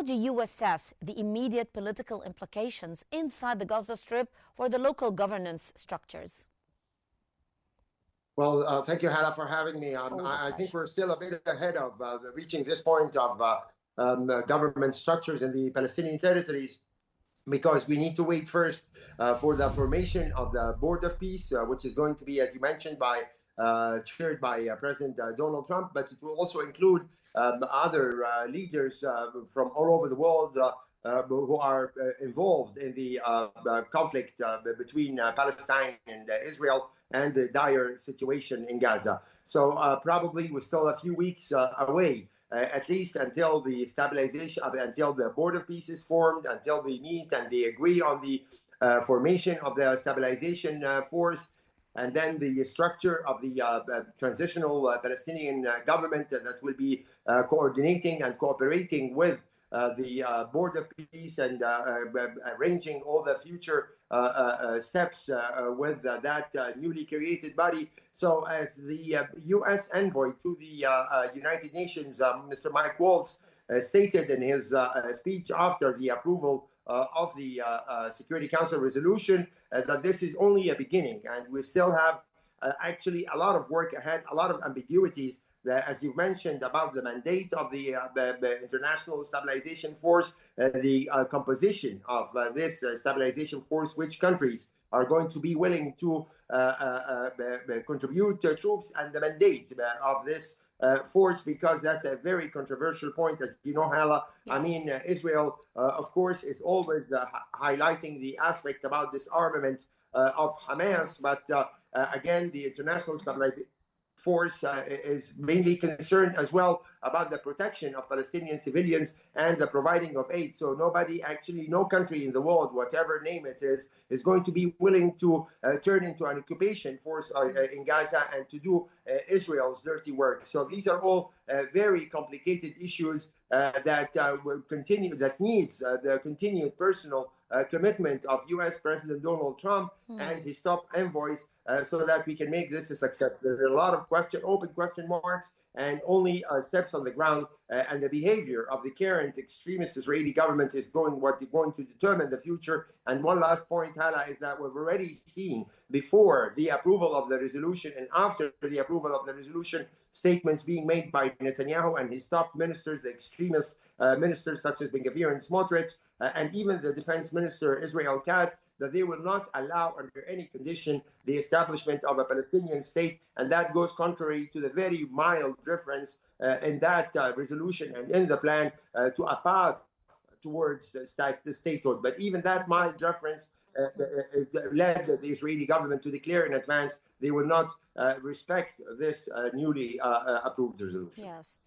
how do you assess the immediate political implications inside the Gaza Strip for the local governance structures? Well, thank you, Hala, for having me. I think we're still a bit ahead of reaching this point of government structures in the Palestinian territories, because we need to wait first for the formation of the Board of Peace, which is going to be, as you mentioned, chaired by President Donald Trump, but it will also include other leaders from all over the world who are involved in the conflict between Palestine and Israel and the dire situation in Gaza. So probably we're still a few weeks away, at least until the stabilization, until the Board of Peace is formed, until they meet and they agree on the formation of the stabilization force, and then the structure of the transitional Palestinian government that will be coordinating and cooperating with the Board of Peace and arranging all the future steps with that newly created body. So as the U.S. envoy to the United Nations, Mr. Mike Waltz, stated in his speech after the approval of the Security Council resolution, that this is only a beginning, and we still have actually a lot of work ahead, a lot of ambiguities, as you've mentioned, about the mandate of the International Stabilization Force, the composition of this stabilization force, which countries are going to be willing to contribute troops, and the mandate of this force, because that's a very controversial point, as you know, Hala. Yes. I mean, Israel, of course, is always highlighting the aspect about disarmament of Hamas, but again, the International Stabilization Force is mainly concerned as well about the protection of Palestinian civilians and the providing of aid. So nobody, actually, no country in the world, whatever name it is going to be willing to turn into an occupation force in Gaza and to do Israel's dirty work. So these are all very complicated issues that will continue, that needs the continued personal commitment of U.S. President Donald Trump and his top envoys, so that we can make this a success. There are a lot of open question marks, and only steps on the ground and the behavior of the current extremist Israeli government is going to determine the future. And one last point, Hala, is that we've already seen, before the approval of the resolution and after the approval of the resolution, statements being made by Netanyahu and his top ministers, the extremist ministers such as Ben Gvir and Smotrich, and even the defense minister Israel Katz, that they will not allow under any condition the establishment of a Palestinian state. And that goes contrary to the very mild reference in that resolution and in the plan to a path towards the statehood. But even that mild reference led the Israeli government to declare in advance they will not respect this newly approved resolution. Yes.